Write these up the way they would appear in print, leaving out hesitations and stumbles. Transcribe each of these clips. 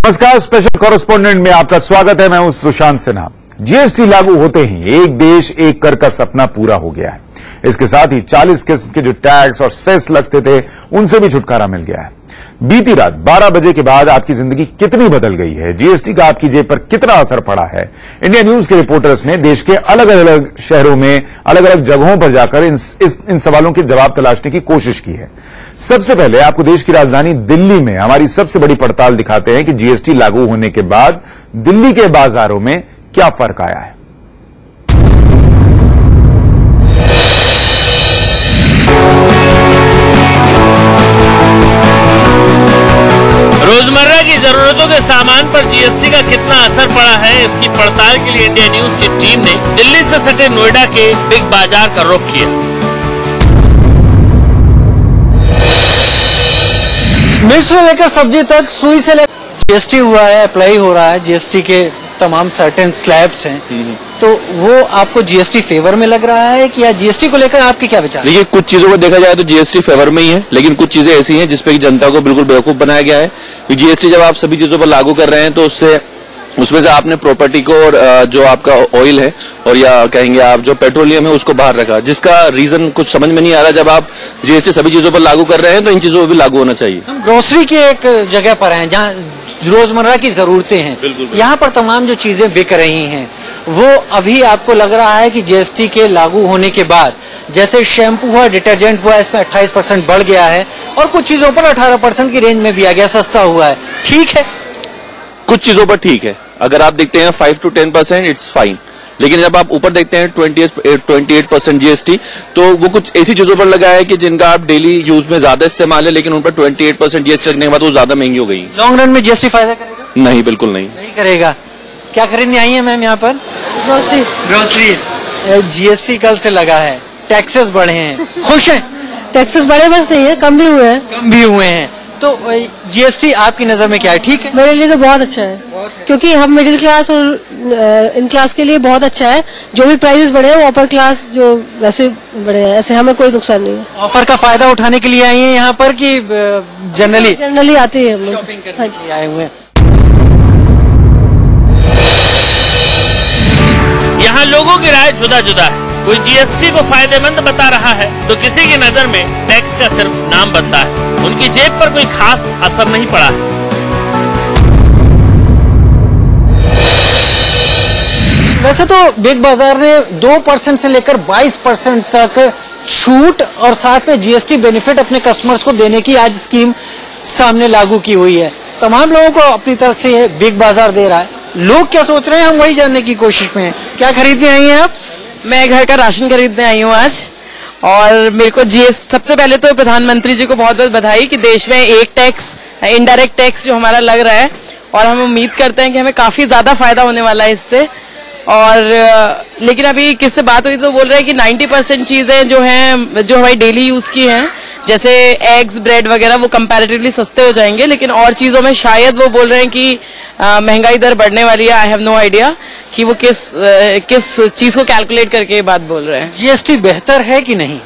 नमस्कार, special correspondent में आपका स्वागत है। मैं हूं सुशांत सिन्हा। जीएसटी लागू होते ही एक देश एक कर का सपना पूरा हो गया है। इसके साथ ही 40 किस्म के जो टैक्स और सेस लगते थे उनसे भी छुटकारा मिल गया है। बीती रात 12 बजे के बाद आपकी जिंदगी कितनी बदल गई है, जीएसटी का आपकी जेब पर कितना असर पड़ा है, इंडिया न्यूज के रिपोर्टर्स ने देश के अलग अलग शहरों में अलग अलग जगहों पर जाकर इन सवालों के जवाब तलाशने की कोशिश की है। सबसे पहले आपको देश की राजधानी दिल्ली में हमारी सबसे बड़ी पड़ताल दिखाते हैं कि जीएसटी लागू होने के बाद दिल्ली के बाजारों में क्या फर्क आया है। रोजमर्रा की जरूरतों के सामान पर जीएसटी का कितना असर पड़ा है, इसकी पड़ताल के लिए इंडिया न्यूज की टीम ने दिल्ली से सटे नोएडा के बिग बाजार का रुख किया। मिर्च से लेकर सब्जी तक, सुई से लेकर जीएसटी हुआ है, अप्लाई हो रहा है। जीएसटी के तमाम सर्टेन स्लैब्स हैं, तो वो आपको जीएसटी फेवर में लग रहा है कि या जीएसटी को लेकर आपके क्या विचार? देखिए, कुछ चीजों को देखा जाए तो जीएसटी फेवर में ही है, लेकिन कुछ चीजें ऐसी हैं जिसपे जनता को बिल्कुल बेवकूफ बनाया गया है। जीएसटी जब आप सभी चीजों पर लागू कर रहे हैं तो उसमें से आपने प्रॉपर्टी को और जो आपका ऑयल है और या कहेंगे आप जो पेट्रोलियम है उसको बाहर रखा, जिसका रीजन कुछ समझ में नहीं आ रहा। जब आप जीएसटी सभी चीजों पर लागू कर रहे हैं तो इन चीजों पर भी लागू होना चाहिए। हम ग्रोसरी की एक जगह पर हैं जहाँ रोजमर्रा की जरूरतें हैं, यहाँ पर तमाम जो चीजें बिक रही हैं वो अभी आपको लग रहा है कि जीएसटी के लागू होने के बाद जैसे शैम्पू हुआ, डिटर्जेंट हुआ, इसमें 28% बढ़ गया है और कुछ चीजों पर 18% की रेंज में भी आ गया, सस्ता हुआ है। ठीक है, कुछ चीजों पर ठीक है। अगर आप देखते हैं 5 to 10% इट्स फाइन, लेकिन जब आप ऊपर देखते हैं 28% जीएसटी, तो वो कुछ ऐसी चीजों पर लगा है कि जिनका आप डेली यूज में ज्यादा इस्तेमाल है, लेकिन उन पर 28% जीएसटी लगने के बाद वो ज्यादा महंगी हो गई। लॉन्ग रन में जीएसटी फायदा करेगा? नहीं, बिल्कुल नहीं करेगा। क्या खरीदने आई है मैम यहाँ पर? ग्रोसरी। जीएसटी कल से लगा है, टैक्सेस बढ़े हैं, खुश हैं? टैक्सेस बढ़े बस नहीं है, कम भी हुए हैं। तो जीएसटी आपकी नजर में क्या है? ठीक है? मेरे लिए तो बहुत अच्छा है, क्योंकि हम मिडिल क्लास और इन क्लास के लिए बहुत अच्छा है। जो भी प्राइसेस बढ़े हैं वो अपर क्लास जो वैसे बढ़े हैं, ऐसे हमें कोई नुकसान नहीं है। ऑफर का फायदा उठाने के लिए आई हैं यहाँ पर कि जनरली आते हैं हम लोग शॉपिंग करने के लिए आए हुए हैं? यहाँ लोगों की राय जुदा जुदा है। कोई जीएसटी को फायदेमंद बता रहा है तो किसी की नजर में टैक्स का सिर्फ नाम बनता है, उनकी जेब पर कोई खास असर नहीं पड़ा है। वैसे तो बिग बाजार ने 2% से लेकर 22% तक छूट और साथ में जीएसटी बेनिफिट अपने कस्टमर्स को देने की आज स्कीम सामने लागू की हुई है। तमाम लोगों को अपनी तरफ से ये बिग बाजार दे रहा है। लोग क्या सोच रहे हैं, हम वही जानने की कोशिश में हैं। क्या खरीदने आई हैं आप? मैं घर का राशन खरीदने आई हूँ आज, और मेरे को सबसे पहले तो प्रधानमंत्री जी को बहुत बहुत बधाई कि देश में एक टैक्स, इनडायरेक्ट टैक्स जो हमारा लग रहा है, और हम उम्मीद करते हैं कि हमें काफी ज्यादा फायदा होने वाला है इससे। और लेकिन अभी किससे बात हुई तो बोल रहे हैं कि 90% चीजें जो हैं जो हमारी डेली यूज की हैं, जैसे एग्स, ब्रेड वगैरह, वो कंपैरेटिवली सस्ते हो जाएंगे, लेकिन और चीजों में शायद वो बोल रहे हैं कि महंगाई दर बढ़ने वाली है। आई हैव नो आइडिया कि वो किस चीज को कैलकुलेट करके ये बात बोल रहे हैं। जीएसटी बेहतर है कि नहीं?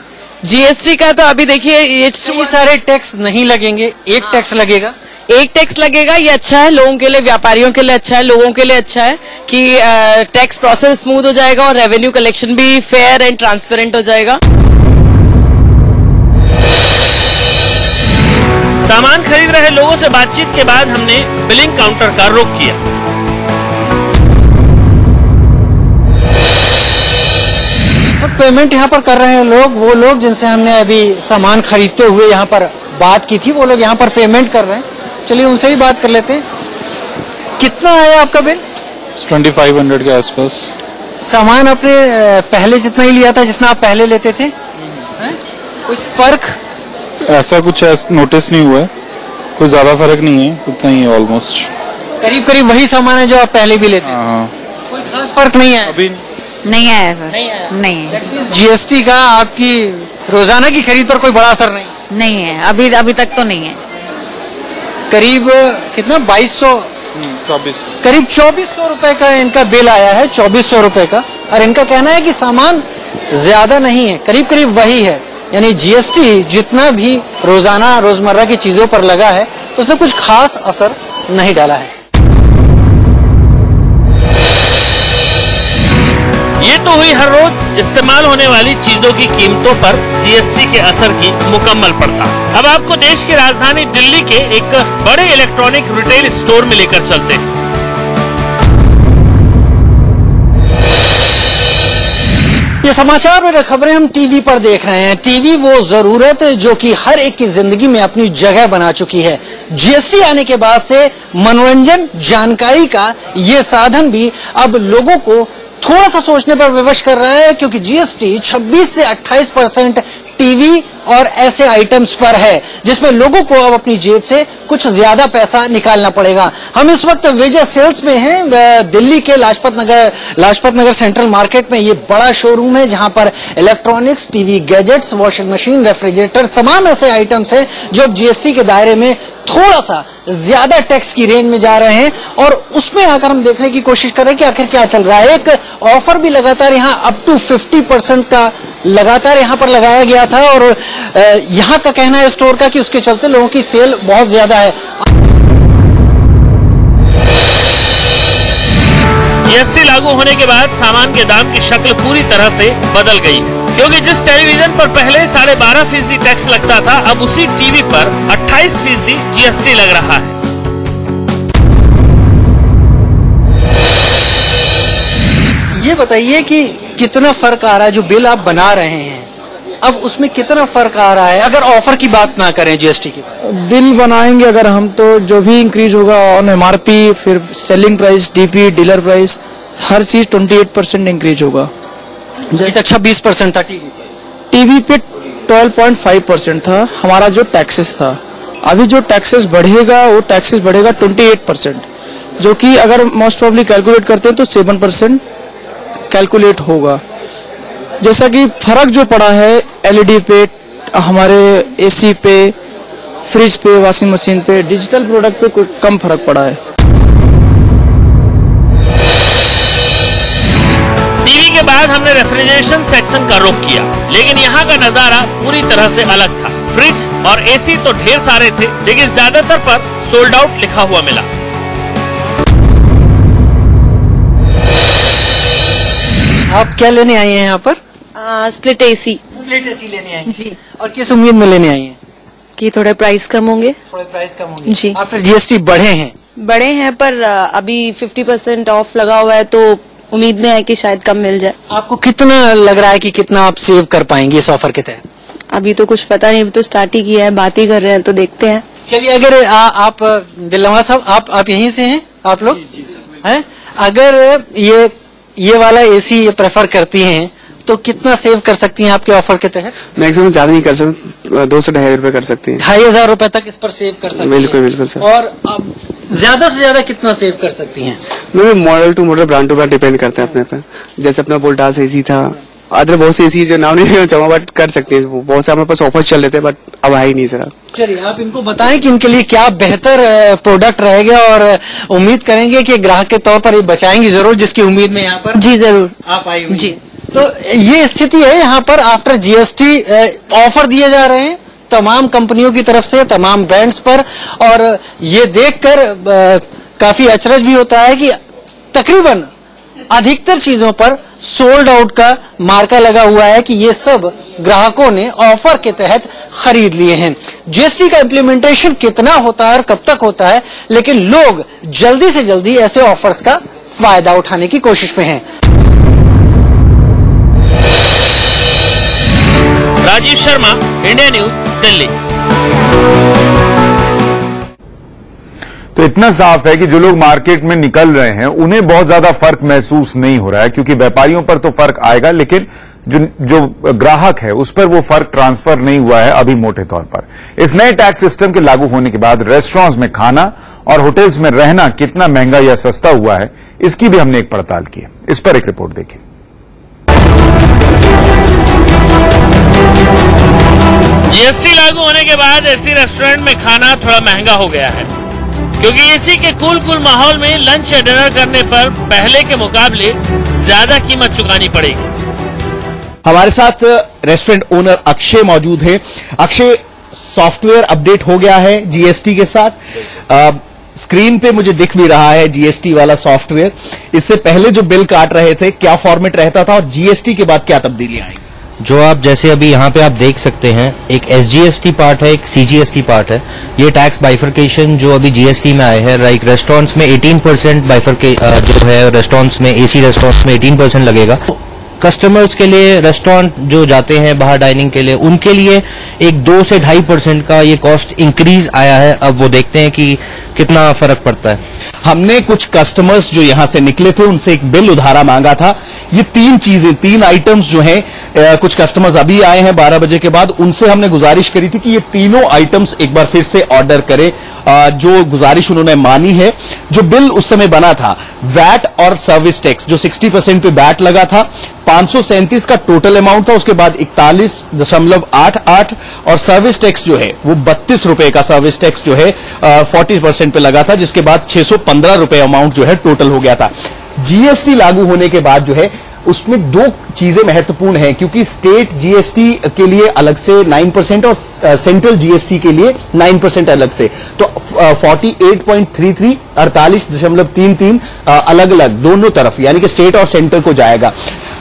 जीएसटी का तो अभी देखिए, ये सारे टैक्स नहीं लगेंगे, एक टैक्स लगेगा। एक टैक्स लगेगा, ये अच्छा है लोगों के लिए, व्यापारियों के लिए अच्छा है, लोगों के लिए अच्छा है कि टैक्स प्रोसेस स्मूथ हो जाएगा और रेवेन्यू कलेक्शन भी फेयर एंड ट्रांसपेरेंट हो जाएगा। सामान खरीद रहे लोगों से बातचीत के बाद हमने बिलिंग काउंटर का रुख किया। सब पेमेंट यहाँ पर कर रहे हैं लोग, वो लोग जिनसे हमने अभी सामान खरीदते हुए यहाँ पर बात की थी, वो लोग यहाँ पर पेमेंट कर रहे हैं। चलिए उनसे भी बात कर लेते हैं। कितना आया आपका बिल? 2500 के आसपास। सामान आपने पहले जितना ही लिया था जितना आप पहले लेते थे? कुछ फर्क? ऐसा कुछ नोटिस नहीं हुआ है, कोई ज्यादा फर्क नहीं है, उतना ही है ऑलमोस्ट। करीब करीब वही सामान है जो आप पहले भी लेते हैं। कोई खास फर्क नहीं है अभी? नहीं आया सर, नहीं। जीएसटी का आपकी रोजाना की खरीद पर कोई बड़ा असर नहीं है, अभी तक तो नहीं है। करीब कितना 2200 करीब 2400 रुपए का इनका बिल आया है, 2400 रुपए का। और इनका कहना है कि सामान ज्यादा नहीं है, करीब करीब वही है। यानी जीएसटी जितना भी रोजाना रोजमर्रा की चीजों पर लगा है उसने कुछ खास असर नहीं डाला है। ये तो हुई हर रोज इस्तेमाल होने वाली चीजों की कीमतों पर जीएसटी के असर की मुकम्मल पड़ता। अब आपको देश की राजधानी दिल्ली के एक बड़े इलेक्ट्रॉनिक रिटेल स्टोर में लेकर चलते हैं। ये समाचार और खबरें हम टीवी पर देख रहे हैं। टीवी वो जरूरत जो कि हर एक की जिंदगी में अपनी जगह बना चुकी है। जीएसटी आने के बाद से मनोरंजन जानकारी का ये साधन भी अब लोगों को थोड़ा सा सोचने पर विवश कर रहा है, क्योंकि जीएसटी 26 से 28% टीवी और ऐसे आइटम्स पर है जिसमें लोगों को अब अपनी जेब से कुछ ज्यादा पैसा निकालना पड़ेगा। हम इस वक्त विजय सेल्स में हैं, दिल्ली के लाजपत नगर सेंट्रल मार्केट में। ये बड़ा शोरूम है जहां पर electronics, TV, gadgets, washing machine, refrigerator, तमाम ऐसे आइटम्स हैं जो जीएसटी के दायरे में थोड़ा सा ज्यादा टैक्स की रेंज में जा रहे हैं। और उसमें आकर हम देखने की कोशिश कर रहे हैं कि आखिर क्या चल रहा है। एक ऑफर भी लगातार यहाँ अप टू 50% का लगातार यहाँ पर लगाया गया था, और यहाँ का कहना है स्टोर का कि उसके चलते लोगों की सेल बहुत ज्यादा है। जीएसटी लागू होने के बाद सामान के दाम की शक्ल पूरी तरह से बदल गई, क्योंकि जिस टेलीविजन पर पहले 12.5% टैक्स लगता था, अब उसी टीवी पर 28% जीएसटी लग रहा है। ये बताइए कि कितना फर्क आ रहा है जो बिल आप बना रहे हैं, अब उसमें कितना फर्क आ रहा है अगर ऑफर की बात ना करें जीएसटी की? बिल बनाएंगे अगर हम तो जो भी इंक्रीज होगा ऑन एमआरपी, फिर selling price, DP, dealer price, हर चीज 28% इंक्रीज होगा। जैसे 26% था टीवी पे 12.5% था हमारा जो टैक्सेस था। अभी जो टैक्सेस बढ़ेगा वो टैक्सेस बढ़ेगा 28%, जो कि अगर मोस्ट प्रोबेबली कैलकुलेट करते हैं तो 7% कैलकुलेट होगा। जैसा कि फर्क जो पड़ा है एलईडी पे, हमारे एसी पे, फ्रिज पे, वॉशिंग मशीन पे, डिजिटल प्रोडक्ट पे कुछ कम फर्क पड़ा है। टीवी के बाद हमने रेफ्रिजरेशन सेक्शन का रुख किया, लेकिन यहाँ का नजारा पूरी तरह से अलग था। फ्रिज और एसी तो ढेर सारे थे, लेकिन ज्यादातर पर सोल्ड आउट लिखा हुआ मिला। आप क्या लेने आई हैं यहाँ पर? Split AC. स्प्लिट एसी लेने आई जी। और किस उम्मीद में लेने आई हैं? कि थोड़े प्राइस कम होंगे। थोड़े प्राइस कम होंगे जी। आफ्टर जीएसटी बढ़े हैं पर अभी 50% ऑफ लगा हुआ है, तो उम्मीद में है कि शायद कम मिल जाए। आपको कितना लग रहा है कि कितना आप सेव कर पाएंगे इस ऑफर के तहत? अभी तो कुछ पता नहीं, अभी तो स्टार्ट ही किया है, बात ही कर रहे हैं, तो देखते हैं। चलिए, अगर आप दिलवा साहब आप यहीं से हैं आप लोग? जी सर। हैं? अगर ये वाला एसी प्रेफर करती हैं तो कितना सेव कर सकती हैं आपके ऑफर के तहत? मैक्सिमम ज्यादा नहीं कर सकते, 200 से 2,500 रुपए कर सकती हैं। 2,500 रुपए तक इस पर सेव कर सकती हैं? बिल्कुल बिल्कुल सर। और अब ज्यादा से ज्यादा कितना सेव कर सकती हैं? Model to model, brand to brand depend करते हैं अपने पे। जैसे अपना वोल्टास एसी था, अदर बहुत सी एसी जो नाम नहीं लेना चाहूंगा, बट कर सकते हैं। बहुत से हमारे पास ऑफर चल रहे थे, बट अब है ही नहीं सर। चलिए, आप इनको बताएं कि इनके लिए क्या बेहतर प्रोडक्ट रहेगा, और उम्मीद करेंगे कि ग्राहक के तौर पर ये बचाएंगी जरूर, जिसकी उम्मीद में यहाँ पर जी जरूर आप आई हुई जी। तो ये स्थिति है यहाँ पर। आफ्टर जीएसटी ऑफर दिए जा रहे हैं तमाम कंपनियों की तरफ से, तमाम ब्रांड्स पर, और ये देखकर काफी अचरज भी होता है कि तकरीबन अधिकतर चीजों पर सोल्ड आउट का मार्का लगा हुआ है कि ये सब ग्राहकों ने ऑफर के तहत खरीद लिए हैं। जीएसटी का इम्प्लीमेंटेशन कितना होता है और कब तक होता है, लेकिन लोग जल्दी से जल्दी ऐसे ऑफर्स का फायदा उठाने की कोशिश में हैं। Rajiv Sharma, India news, Delhi. तो इतना साफ है कि जो लोग मार्केट में निकल रहे हैं उन्हें बहुत ज्यादा फर्क महसूस नहीं हो रहा है, क्योंकि व्यापारियों पर तो फर्क आएगा, लेकिन जो ग्राहक है उस पर वो फर्क ट्रांसफर नहीं हुआ है अभी मोटे तौर पर। इस नए टैक्स सिस्टम के लागू होने के बाद रेस्टोरेंट्स में खाना और होटल्स में रहना कितना महंगा या सस्ता हुआ है, इसकी भी हमने एक पड़ताल की है। इस पर एक रिपोर्ट देखिए। जीएसटी लागू होने के बाद एसी रेस्टोरेंट में खाना थोड़ा महंगा हो गया है, क्योंकि एसी के कूल माहौल में लंच या डिनर करने पर पहले के मुकाबले ज्यादा कीमत चुकानी पड़ेगी। हमारे साथ रेस्टोरेंट ओनर अक्षय मौजूद है। अक्षय, सॉफ्टवेयर अपडेट हो गया है जीएसटी के साथ, स्क्रीन पे मुझे दिख भी रहा है जीएसटी वाला सॉफ्टवेयर। इससे पहले जो बिल काट रहे थे क्या फॉर्मेट रहता था और जीएसटी के बाद क्या तब्दीलियां आई? जो आप जैसे अभी यहाँ पे आप देख सकते हैं, एक एसजीएसटी पार्ट है, एक सीजीएसटी पार्ट है। ये टैक्स बाइफर्केशन जो अभी जीएसटी में आए हैं, लाइक रेस्टोरेंट्स में 18% जो है, रेस्टोरेंट्स में, एसी रेस्टोरेंट्स में 18% लगेगा। कस्टमर्स के लिए, रेस्टोरेंट जो जाते हैं बाहर डाइनिंग के लिए, उनके लिए एक 2 से 2.5% का ये कॉस्ट इंक्रीज आया है। अब वो देखते हैं कि कितना फर्क पड़ता है। हमने कुछ कस्टमर्स जो यहां से निकले थे उनसे एक बिल उधारा मांगा था। ये 3 आइटम्स जो हैं, कुछ कस्टमर्स अभी आए हैं 12 बजे के बाद, उनसे हमने गुजारिश करी थी कि ये तीनों आइटम्स एक बार फिर से ऑर्डर करें। जो गुजारिश उन्होंने मानी है, जो बिल उस समय बना था, वैट और सर्विस टैक्स जो 60% पे वैट लगा था, 537 का टोटल अमाउंट था, उसके बाद 41.88 और सर्विस टैक्स जो है वो 32 रुपए का सर्विस टैक्स जो है 40% पे लगा था, जिसके बाद 615 रुपए अमाउंट जो है टोटल हो गया था। जीएसटी लागू होने के बाद जो है उसमें 2 चीजें महत्वपूर्ण हैं, क्योंकि स्टेट जीएसटी के लिए अलग से 9% और सेंट्रल जीएसटी के लिए 9% अलग से, तो 48.33 48.33 अलग अलग दोनों तरफ, यानी कि स्टेट और सेंटर को जाएगा।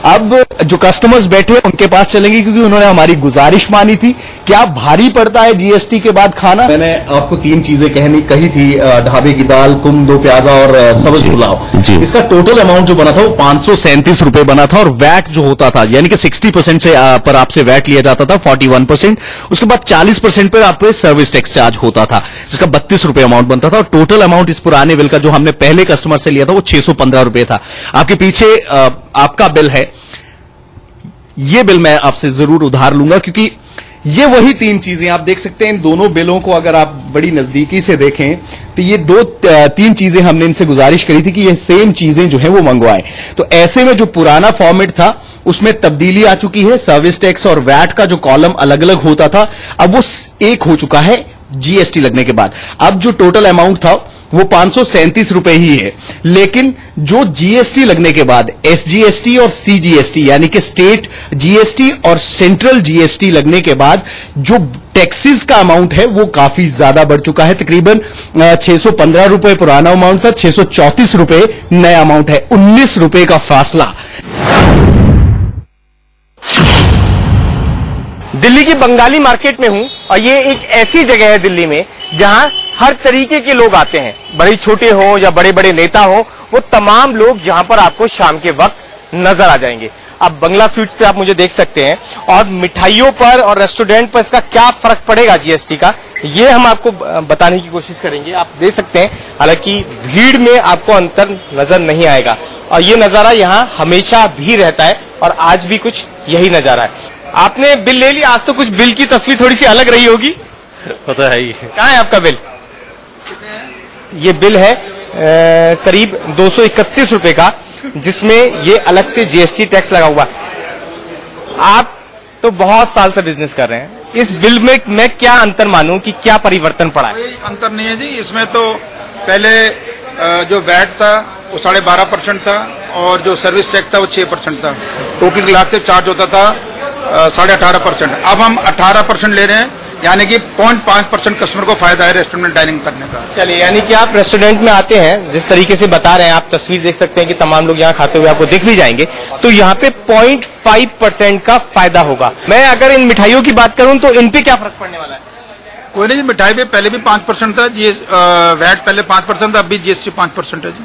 अब जो कस्टमर्स बैठे उनके पास चलेंगे, क्योंकि उन्होंने हमारी गुजारिश मानी थी। क्या भारी पड़ता है जीएसटी के बाद खाना? मैंने आपको 3 चीजें कही थी, ढाबे की दाल, कुम, 2 प्याजा और सब्ज पुलाव। इसका टोटल अमाउंट जो बना था वो 537 रुपए बना था, और वैट जो होता था, यानी कि 60% से पर आपसे वैट लिया जाता था 41%, उसके बाद 40% पर आप पे सर्विस टैक्स चार्ज होता था, जिसका 32 रुपए अमाउंट बनता था। और टोटल अमाउंट इस पुराने बिल का जो हमने पहले कस्टमर से लिया था वो 615 रुपए था। आपके पीछे आपका बिल है, ये बिल मैं आपसे जरूर उधार लूंगा, क्योंकि ये वही 3 चीजें आप देख सकते हैं। इन दोनों बिलों को अगर आप बड़ी नजदीकी से देखें तो ये 3 चीजें हमने इनसे गुजारिश करी थी कि ये सेम चीजें जो है वो मंगवाएं। तो ऐसे में जो पुराना फॉर्मेट था उसमें तब्दीली आ चुकी है। सर्विस टैक्स और वैट का जो कॉलम अलग अलग होता था, अब वो एक हो चुका है जीएसटी लगने के बाद। अब जो टोटल अमाउंट था वो 537 रुपए ही है, लेकिन जो जीएसटी लगने के बाद एसजीएसटी और सीजीएसटी, यानी कि स्टेट जीएसटी और सेंट्रल जीएसटी लगने के बाद जो टैक्सेस का अमाउंट है वो काफी ज्यादा बढ़ चुका है। तकरीबन 615 रुपए पुराना अमाउंट था, 634 रुपए नया अमाउंट है, 19 रुपए का फासला। दिल्ली की बंगाली मार्केट में हूं, और ये एक ऐसी जगह है दिल्ली में जहां हर तरीके के लोग आते हैं, बड़े छोटे हो या बड़े बड़े नेता हो, वो तमाम लोग यहां पर आपको शाम के वक्त नजर आ जाएंगे। अब बंगला स्वीट्स पे आप मुझे देख सकते हैं, और मिठाइयों पर और रेस्टोरेंट पर इसका क्या फर्क पड़ेगा जीएसटी का, ये हम आपको बताने की कोशिश करेंगे। आप देख सकते हैं, हालांकि भीड़ में आपको अंतर नजर नहीं आएगा, और ये नजारा यहाँ हमेशा भी रहता है, और आज भी कुछ यही नजारा है। आपने बिल ले लिया, आज तो कुछ बिल की तस्वीर थोड़ी सी अलग रही होगी, पता है ही। कहाँ है आपका बिल? ये बिल है करीब 231 रुपए का, जिसमें ये अलग से जीएसटी टैक्स लगा हुआ। आप तो बहुत साल से बिजनेस कर रहे हैं, इस बिल में मैं क्या अंतर मानूं कि क्या परिवर्तन पड़ा है? कोई अंतर नहीं है जी, इसमें तो पहले जो वैट था वो 12.5% था, और जो सर्विस टैक्स था वो 6% था। टोटल मिला के चार्ज होता था 18.5%। अब हम 18% ले रहे हैं, यानी कि 0.5% कस्टमर को फायदा है रेस्टोरेंट में डाइनिंग करने का। चलिए, यानी कि आप रेस्टोरेंट में आते हैं, जिस तरीके से बता रहे हैं, आप तस्वीर देख सकते हैं कि तमाम लोग यहाँ खाते हुए आपको दिख भी जाएंगे, तो यहाँ पे 0.5% का फायदा होगा। मैं अगर इन मिठाइयों की बात करूं तो इन पे क्या फर्क पड़ने वाला है? कोई नहीं, मिठाई पे पहले भी 5% था, वैट पहले 5% था, अब भी जीएसटी 5% है जी।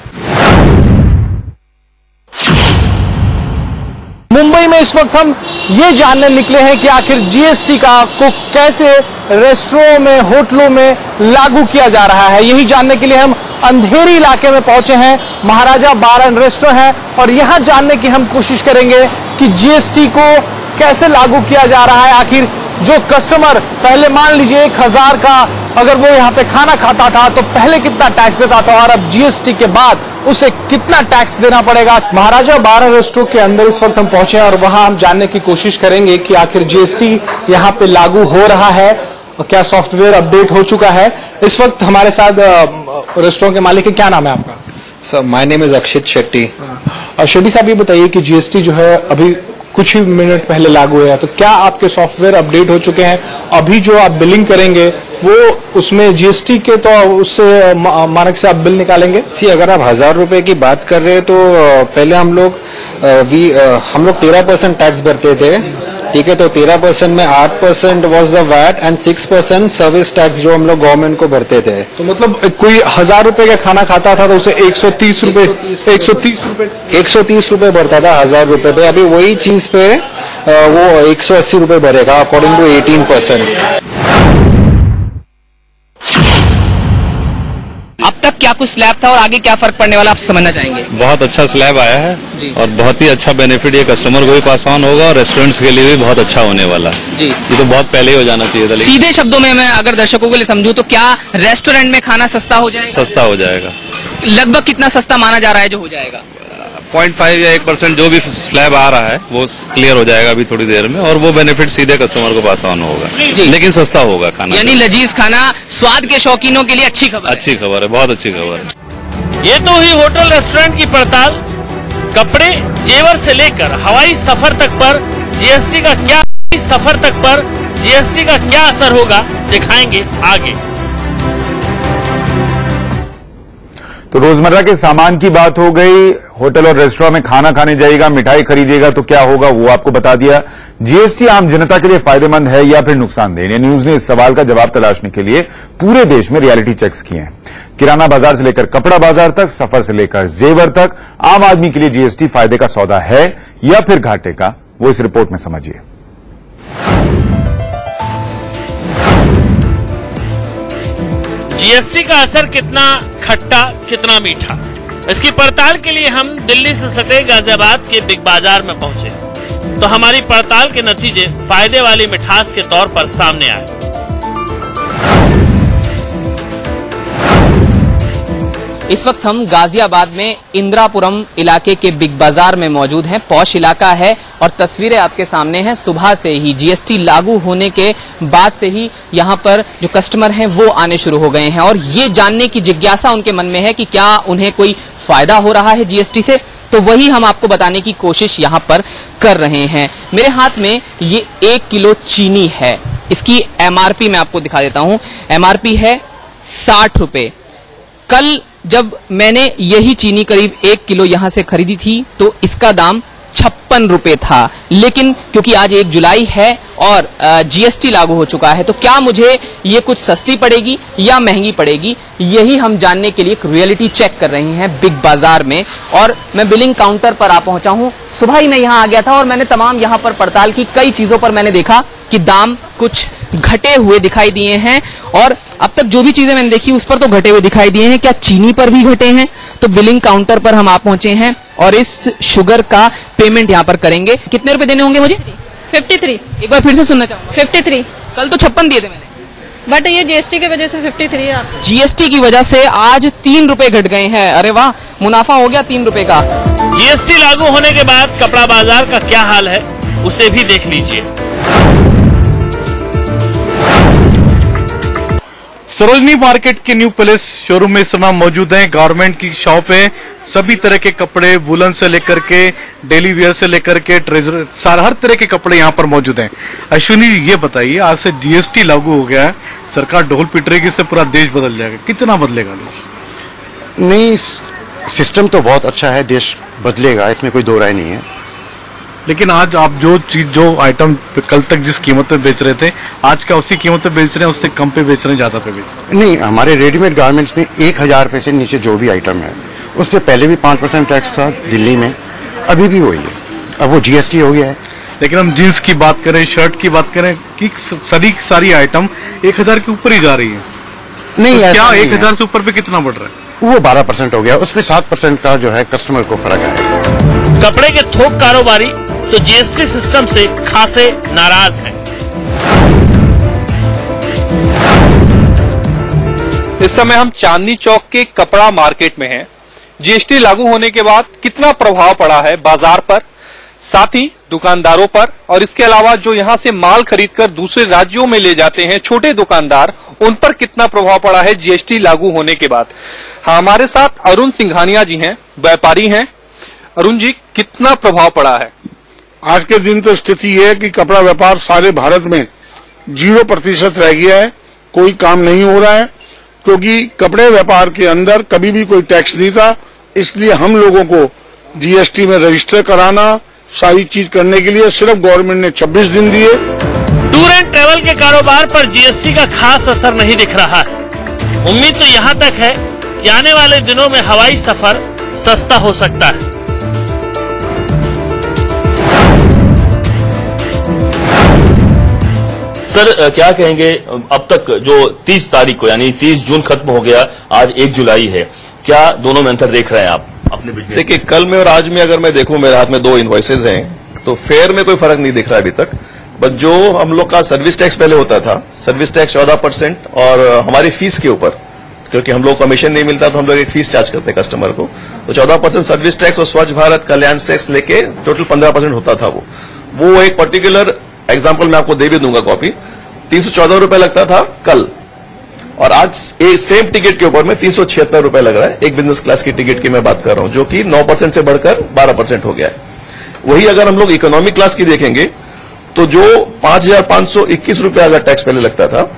मुंबई में इस वक्त हम ये जानने निकले हैं कि आखिर जीएसटी को कैसे रेस्टोरेंट में, होटलों में लागू किया जा रहा है। यही जानने के लिए हम अंधेरी इलाके में पहुंचे हैं। महाराजा बार एंड रेस्टोरेंट है, और यहां जानने की हम कोशिश करेंगे कि जीएसटी को कैसे लागू किया जा रहा है। आखिर जो कस्टमर पहले मान लीजिए 1000 का अगर वो यहाँ पे खाना खाता था तो पहले कितना टैक्स देता था, और अब जीएसटी के बाद उसे कितना टैक्स देना पड़ेगा। महाराजा बार एंड रेस्टोरेंट के अंदर इस वक्त हम पहुंचे हैं, और वहां हम जानने की कोशिश करेंगे कि आखिर जीएसटी यहाँ पे लागू हो रहा है, क्या सॉफ्टवेयर अपडेट हो चुका है। इस वक्त हमारे साथ रेस्टोरेंट के मालिक है, क्या नाम है आपका? सर, माय नेम इज अक्षित शेट्टी। शेट्टी साहब, ये बताइए कि जीएसटी जो है अभी कुछ ही मिनट पहले लागू हुआ है, तो क्या आपके सॉफ्टवेयर अपडेट हो चुके हैं? अभी जो आप बिलिंग करेंगे वो उसमें जीएसटी के तो उससे मानक से आप बिल निकालेंगे? अगर आप 1000 रुपए की बात कर रहे हैं तो पहले हम लोग 13% टैक्स भरते थे, ठीक है। तो 13% में 8% was the VAT and 6% service tax जो हम लोग गवर्नमेंट को भरते थे। तो मतलब कोई 1000 रुपए का खाना खाता था तो उसे 130 रुपए भरता था 1000 रुपए पे। अभी वही चीज पे वो 180 रुपए भरेगा अकॉर्डिंग टू 18%। अब तक क्या कुछ स्लैब था और आगे क्या फर्क पड़ने वाला आप समझना चाहेंगे? बहुत अच्छा स्लैब आया है और बहुत ही अच्छा बेनिफिट ये कस्टमर को भी पास ऑन होगा और रेस्टोरेंट्स के लिए भी बहुत अच्छा होने वाला है जी। ये तो बहुत पहले ही हो जाना चाहिए था। सीधे शब्दों में मैं अगर दर्शकों के लिए समझूं तो क्या रेस्टोरेंट में खाना सस्ता हो जाएगा? सस्ता हो जाएगा। लगभग कितना सस्ता माना जा रहा है जो हो जाएगा? 0.5 या 1% जो भी स्लैब आ रहा है वो क्लियर हो जाएगा अभी थोड़ी देर में और वो बेनिफिट सीधे कस्टमर को पास ऑन होगा, लेकिन सस्ता होगा खाना। यानी लजीज खाना स्वाद के शौकीनों के लिए अच्छी खबर। अच्छी खबर है, बहुत अच्छी खबर है। ये तो हुई होटल रेस्टोरेंट की पड़ताल। कपड़े जेवर से लेकर हवाई सफर तक पर जीएसटी का क्या असर होगा दिखाएंगे आगे। तो रोजमर्रा के सामान की बात हो गई। होटल और रेस्टोरेंट में खाना खाने जाएगा, मिठाई खरीदेगा तो क्या होगा वो आपको बता दिया। जीएसटी आम जनता के लिए फायदेमंद है या फिर नुकसानदेह? इंडिया न्यूज ने इस सवाल का जवाब तलाशने के लिए पूरे देश में रियलिटी चेक्स किए हैं। किराना बाजार से लेकर कपड़ा बाजार तक, सफर से लेकर जेवर तक, आम आदमी के लिए जीएसटी फायदे का सौदा है या फिर घाटे का, वो इस रिपोर्ट में समझिए। जीएसटी का असर कितना खट्टा कितना मीठा, इसकी पड़ताल के लिए हम दिल्ली से सटे गाजियाबाद के बिग बाजार में पहुंचे तो हमारी पड़ताल के नतीजे फायदे वाली मिठास के तौर पर सामने आए। इस वक्त हम गाजियाबाद में इंदिरापुरम इलाके के बिग बाजार में मौजूद हैं। पॉश इलाका है और तस्वीरें आपके सामने हैं। सुबह से ही जीएसटी लागू होने के बाद से ही यहाँ पर जो कस्टमर हैं वो आने शुरू हो गए हैं और ये जानने की जिज्ञासा उनके मन में है कि क्या उन्हें कोई फायदा हो रहा है जीएसटी से। तो वही हम आपको बताने की कोशिश यहाँ पर कर रहे हैं। मेरे हाथ में ये 1 किलो चीनी है। इसकी एमआरपी मैं आपको दिखा देता हूँ। एमआरपी है 60 रुपए। कल जब मैंने यही चीनी करीब 1 किलो यहां से खरीदी थी तो इसका दाम 56 रुपए था, लेकिन क्योंकि आज 1 जुलाई है और जीएसटी लागू हो चुका है तो क्या मुझे ये कुछ सस्ती पड़ेगी या महंगी पड़ेगी, यही हम जानने के लिए एक रियलिटी चेक कर रहे हैं बिग बाजार में। और मैं बिलिंग काउंटर पर आ पहुंचा हूं। सुबह ही मैं यहां आ गया था और मैंने तमाम यहां पर पड़ताल की। कई चीजों पर मैंने देखा कि दाम कुछ घटे हुए दिखाई दिए हैं और अब तक जो भी चीजें मैंने देखी उस पर तो घटे हुए दिखाई दिए हैं। क्या चीनी पर भी घटे हैं? तो बिलिंग काउंटर पर हम आ पहुंचे हैं और इस शुगर का पेमेंट यहाँ पर करेंगे। कितने रुपए देने होंगे मुझे? 53। एक बार फिर से सुनना चाहूंगा। 53। कल तो 56 दिए थे मैंने, बट ये जीएसटी की वजह से 53 है। जीएसटी की वजह से आज 3 रुपए घट गए हैं। अरे वाह, मुनाफा हो गया 3 रुपए का। जीएसटी लागू होने के बाद कपड़ा बाजार का क्या हाल है उसे भी देख लीजिए। सरोजनी मार्केट के न्यू पैलेस शोरूम में इस समय मौजूद हैं। गारमेंट की शॉप है। सभी तरह के कपड़े, वुलन से लेकर के डेली वेयर से लेकर के ट्रेजर, हर तरह के कपड़े यहाँ पर मौजूद हैं। अश्विनी, ये बताइए, आज से जीएसटी लागू हो गया है, सरकार ढोल पिट रही है कि इससे पूरा देश बदल जाएगा। कितना बदलेगा देश? नहीं, सिस्टम तो बहुत अच्छा है, देश बदलेगा, इसमें कोई दो राय नहीं है। लेकिन आज आप जो आइटम कल तक जिस कीमत पे बेच रहे थे, आज का उसी कीमत पे बेच रहे हैं, उससे कम पे बेच रहे हैं, ज्यादा पे बेच रहे हैं? नहीं, हमारे रेडीमेड गारमेंट्स में 1000 रुपए से नीचे जो भी आइटम है उससे पहले भी 5% टैक्स था दिल्ली में, अभी भी वही है। अब वो जीएसटी हो गया है। लेकिन हम जींस की बात करें, शर्ट की बात करें कि सारी आइटम 1000 के ऊपर ही जा रही है। नहीं, तो क्या 1000 से ऊपर पे कितना बढ़ रहा है? वो 12% हो गया, उसमें 7% का जो है कस्टमर को फर्क है। कपड़े के थोक कारोबारी तो जीएसटी सिस्टम से खासे नाराज हैं। इस समय हम चांदनी चौक के कपड़ा मार्केट में हैं। जीएसटी लागू होने के बाद कितना प्रभाव पड़ा है बाजार पर, साथ ही दुकानदारों पर, और इसके अलावा जो यहां से माल खरीदकर दूसरे राज्यों में ले जाते हैं छोटे दुकानदार, उन पर कितना प्रभाव पड़ा है जीएसटी लागू होने के बाद। हमारे साथ अरुण सिंघानिया जी हैं, व्यापारी हैं। अरुण जी, कितना प्रभाव पड़ा है? आज के दिन तो स्थिति ये है कि कपड़ा व्यापार सारे भारत में 0% रह गया है। कोई काम नहीं हो रहा है, क्योंकि कपड़े व्यापार के अंदर कभी भी कोई टैक्स नहीं था। इसलिए हम लोगों को जीएसटी में रजिस्टर कराना, सारी चीज करने के लिए सिर्फ गवर्नमेंट ने 26 दिन दिए। टूर एंड ट्रेवल के कारोबार पर जीएसटी का खास असर नहीं दिख रहा है। उम्मीद तो यहाँ तक है कि आने वाले दिनों में हवाई सफर सस्ता हो सकता है। सर क्या कहेंगे, अब तक जो 30 तारीख को यानी 30 जून खत्म हो गया, आज 1 जुलाई है, क्या दोनों में अंतर देख रहे हैं आप अपने बिजनेस? देखिए, कल में और आज में अगर मैं देखूं, मेरे हाथ में 2 इनवॉइसेज हैं, तो फेयर में कोई फर्क नहीं दिख रहा है अभी तक। बट जो हम लोग का सर्विस टैक्स पहले होता था, सर्विस टैक्स 14% और हमारी फीस के ऊपर, क्योंकि हम लोग कमीशन नहीं मिलता तो हम लोग एक फीस चार्ज करते हैं कस्टमर को, तो 14% सर्विस टैक्स और स्वच्छ भारत कल्याण टैक्स लेके टोटल 15% होता था। वो एक पर्टिकुलर एग्जाम्पल मैं आपको दे भी दूंगा कॉपी, 314 रुपए लगता था कल, और आज सेम टिकट के ऊपर में 376 रुपए लग रहा है। एक बिजनेस क्लास की टिकट की मैं बात कर रहा हूं, जो कि 9% से बढ़कर 12% हो गया है। वही अगर हम लोग इकोनॉमिक क्लास की देखेंगे तो जो 5,521 रुपए अगर टैक्स पहले लगता था,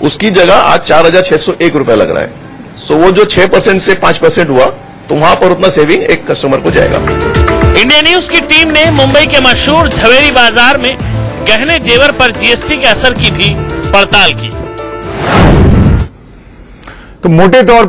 उसकी जगह आज 4,601 रुपए लग रहा है। सो वो जो 6% से 5% हुआ, तो वहां पर उतना सेविंग एक कस्टमर को जाएगा। इंडिया न्यूज की टीम ने मुंबई के मशहूर झवेरी बाजार में गहने जेवर पर जीएसटी के असर की भी पड़ताल की। तो मोटे तौर पर